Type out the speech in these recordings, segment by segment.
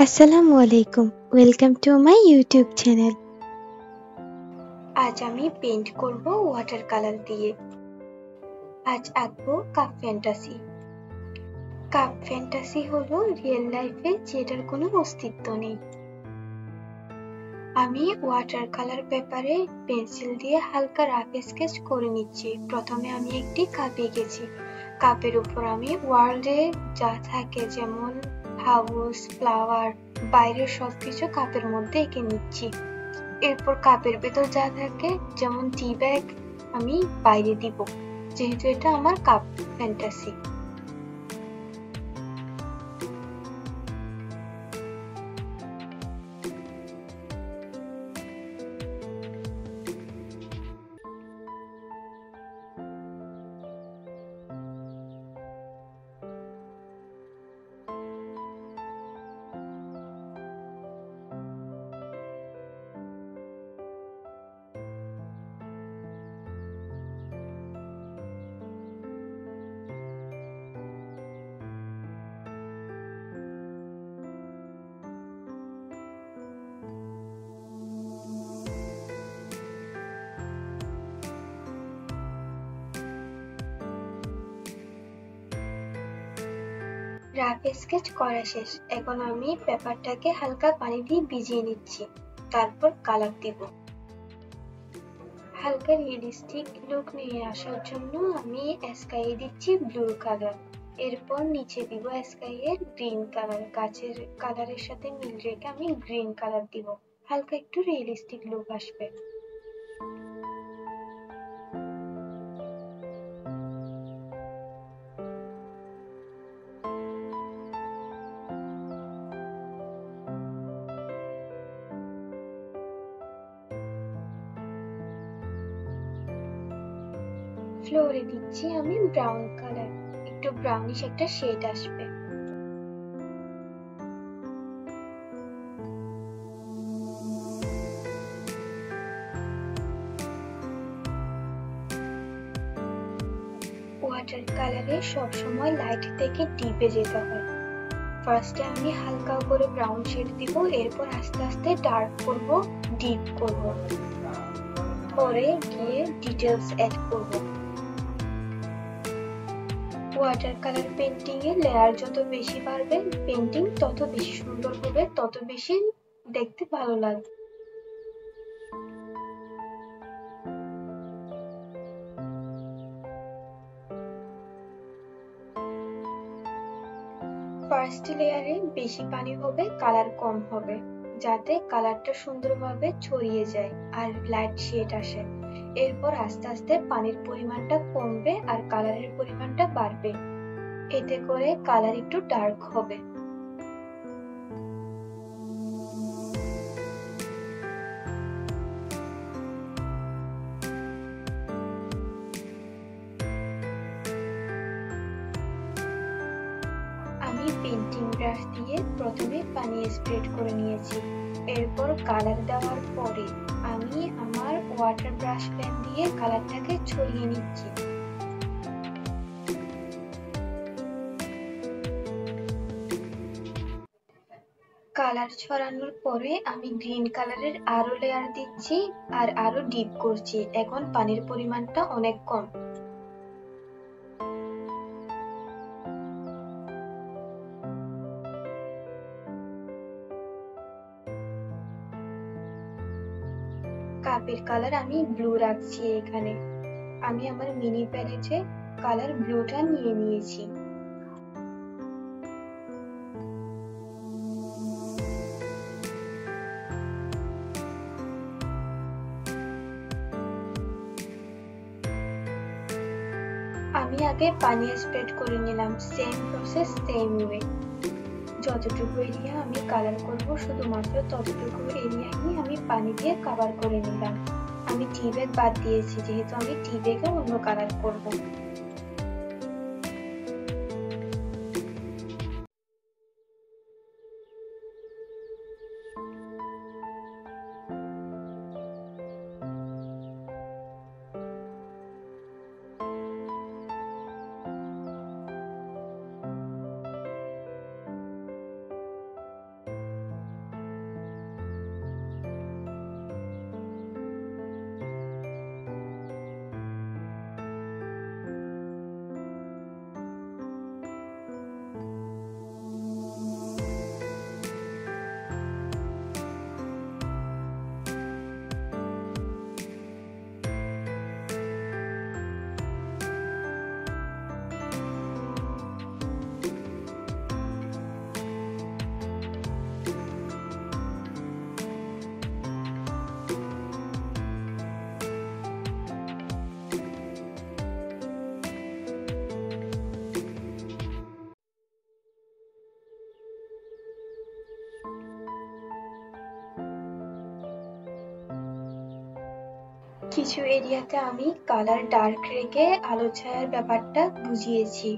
আসসালামু আলাইকুম, welcome to my YouTube channel. আজ আমি পেইন্ট করব ওয়াটার কালার দিয়ে। আজ আঁকবো কাপ ফ্যান্টাসি। কাপ ফ্যান্টাসি হলো রিয়েল লাইফে যেটার কোনো অস্তিত্ব নেই। আমি ওয়াটার কালার পেপারে পেন্সিল দিয়ে হালকা রাফ স্কেচ করে নিচ্ছি। প্রথমে আমি একটি কাপ এঁকেছি। কাপের উপর আমি ওয়ার্ল্ডে যা থাকে, যেমন হাউস, ফ্লাওয়ার, বাইরের সবকিছু কাপের মধ্যে এঁকে নিচ্ছি। এরপর কাপের ভেতর যা থাকে, যেমন টি ব্যাগ, আমি বাইরে দিব, যেহেতু এটা আমার কাপ ফ্যান্টাসি। রাফ স্কেচ করা শেষ। এখন আমি পেপারটাকে হালকা পানি দিয়ে ভিজিয়ে নিচ্ছি, তারপর কালার দিব। হালকা রিয়েলিস্টিক লুক নিয়ে আসার জন্য আমি স্কাই দিচ্ছি ব্লু কালার। এরপর নিচে দিব স্কাই এর গ্রিন কালার। গাছের কালারের সাথে মিল রেখে আমি গ্রিন কালার দিব, হালকা একটু রিয়েলিস্টিক লুক আসবে। ফ্লোরে দিচ্ছি আমি ব্রাউন কালার, একটু ব্রাউনিশ একটা শেড আসবে। ওয়াটার কালারে সবসময় লাইট থেকে ডিপে যেতে হয়। ফার্স্টে আমি হালকা করে ব্রাউন শেড দিব, এরপর আস্তে আস্তে ডার্ক করব, ডিপ করব, পরে গিয়ে ডিটেলস অ্যাড করব। ওয়াটার কালার পেন্টিং এর লেয়ার যত বেশি বাড়বে, পেন্টিং তত বেশি সুন্দর হবে, তত বেশি দেখতে ভালো লাগবে। ফার্স্ট লেয়ারে বেশি পানি হবে, কালার কম হবে, যাতে কালারটা সুন্দরভাবে ছড়িয়ে যায় আর লাইট শেড আসে। এরপর আস্তে আস্তে পানির পরিমাণটা কমবে আর কালারের পরিমাণটা বাড়বে, এতে করে কালার একটু ডার্ক হবে। আমি পেন্টিং ব্রাশ দিয়ে প্রথমে পানি স্প্রেড করে নিয়েছি। এরপর কালার দেওয়ার পরে আমি আমার ওয়াটার ব্রাশ পেন দিয়ে কালারটাকে ছড়িয়ে নিচ্ছি। কালার ছড়ানোর পরে আমি গ্রিন কালারের আরো লেয়ার দিচ্ছি আর আরো ডিপ করছি। এখন পানির পরিমাণটা অনেক কম। কাপের কালার আমি ব্লু রাখছি এখানে। আমি আমার মিনি প্যালেটে কালার ব্লুটা নিয়ে নিয়েছি। আমি আগে পানি স্প্রেড করে নিলাম, সেম প্রসেস, সেম ওয়ে। যতটুকু এরিয়া আমি কালার করব, শুধুমাত্র ততটুকু এরিয়াই আমি পানি দিয়ে কভার করে নিলাম। আমি টি ব্যাগ বাদ দিয়েছি, যেহেতু আমি টি ব্যাগে অন্য কালার করব। কিছু এরিয়াতে আমি কালার ডার্ক রেখে আলো ছায়ার ব্যাপারটা বুঝিয়েছি।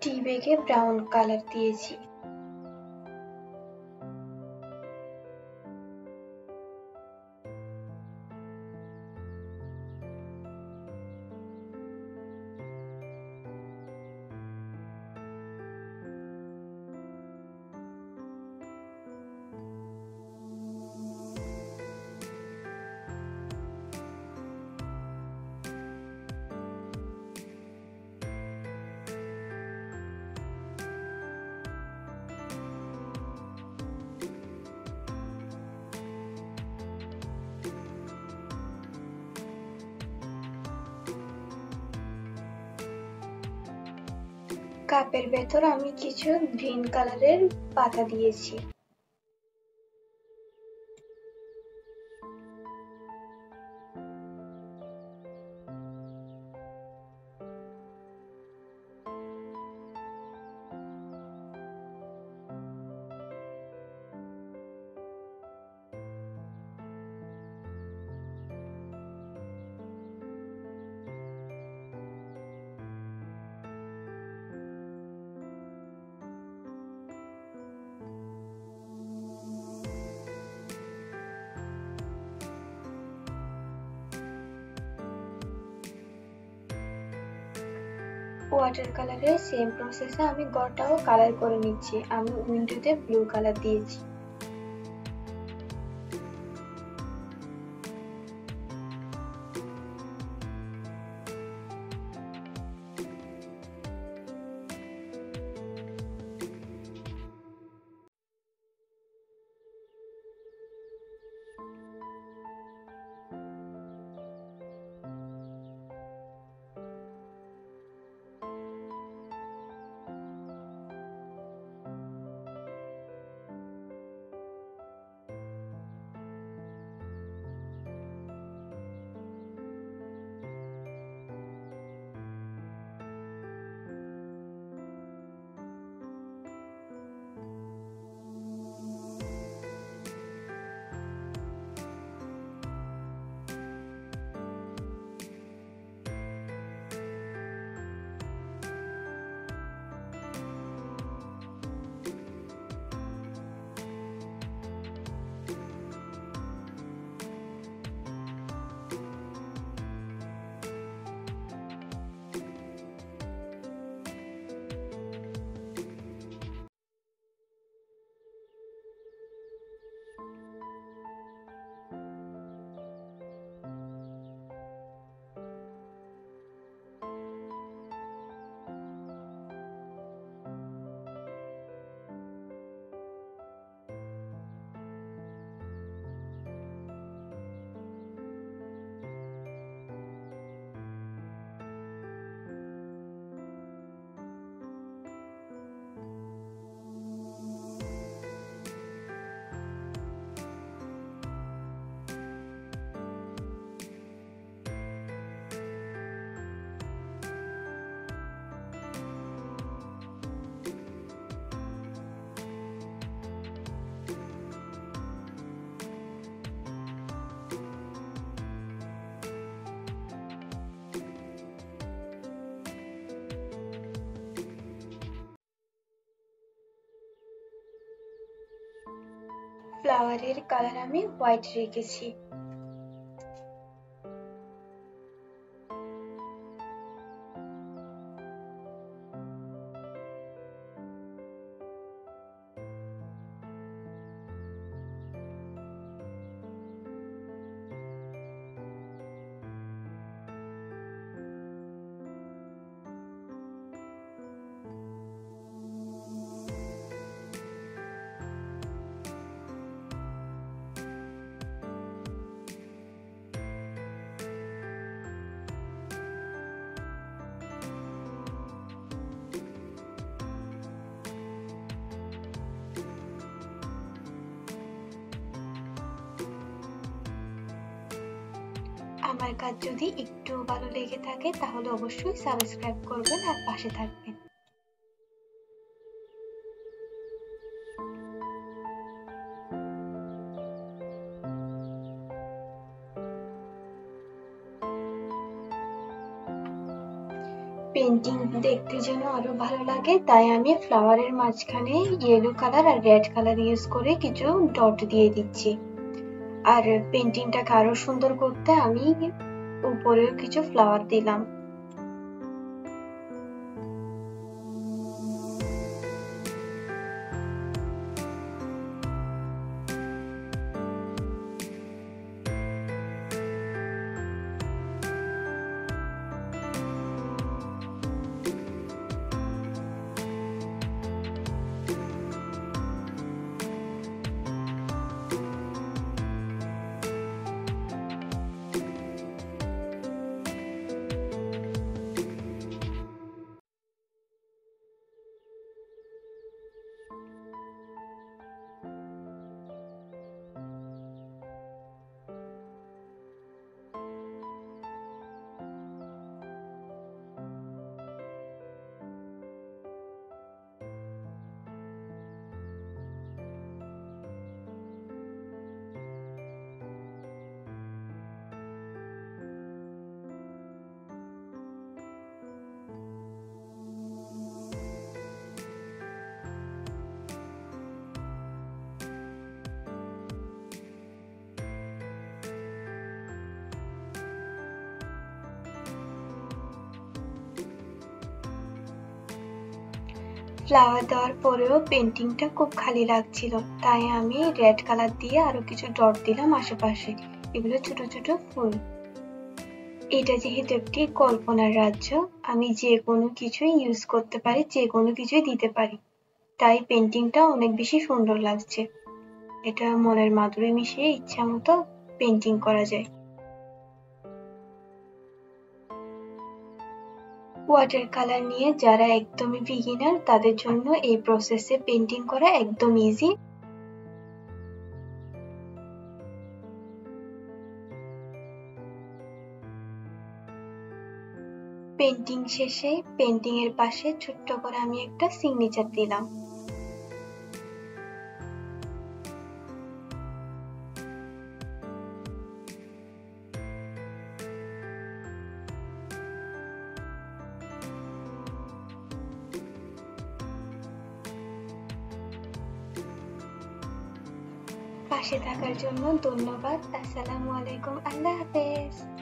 টি ব্যাগে ব্রাউন কালার দিয়েছি। কাপের ভেতর আমি কিছু গ্রিন কালারের পাতা দিয়েছি। ওয়াটার কালারের সেম প্রসেসে আমি ঘরটাও কালার করে নিচ্ছি। আমি উইন্ডোতে ব্লু কালার দিয়েছি। ফ্লাওয়ারের কালার আমি হোয়াইট রেখেছি। আমার কাজ যদি একটু ভালো লেগে থাকে তাহলে অবশ্যই সাবস্ক্রাইব করবেন আর পাশে থাকবেন। পেন্টিং দেখতে যেন আরো ভালো লাগে তাই আমি ফ্লাওয়ারের মাঝখানে ইয়েলো কালার আর রেড কালার ইউজ করে কিছু ডট দিয়ে দিচ্ছি। আর পেন্টিংটাকে আরো সুন্দর করতে আমি উপরেও কিছু ফ্লাওয়ার দিলাম। ফ্লাওয়ার দেওয়ার পরেও পেন্টিংটা খুব খালি লাগছিল তাই আমি রেড কালার দিয়ে আরো কিছু ডট দিলাম আশেপাশে। এগুলো ছোট ছোট ফুল। এটা যেহেতু একটি কল্পনার রাজ্য আমি যে কোনো কিছুই ইউজ করতে পারি, যে কোনো কিছুই দিতে পারি, তাই পেন্টিংটা অনেক বেশি সুন্দর লাগছে। এটা মনের মাধুরী মিশিয়ে ইচ্ছা মতো পেন্টিং করা যায়। ওয়াটার কালার নিয়ে যারা একদমই বিগিনার তাদের জন্য এই প্রসেসে পেন্টিং করা একদম ইজি। পেন্টিং শেষে পেন্টিং এর পাশে ছোট্ট করে আমি একটা সিগনেচার দিলাম। পাশে থাকার জন্য ধন্যবাদ। আসসালামু আলাইকুম। আল্লাহ হাফেজ।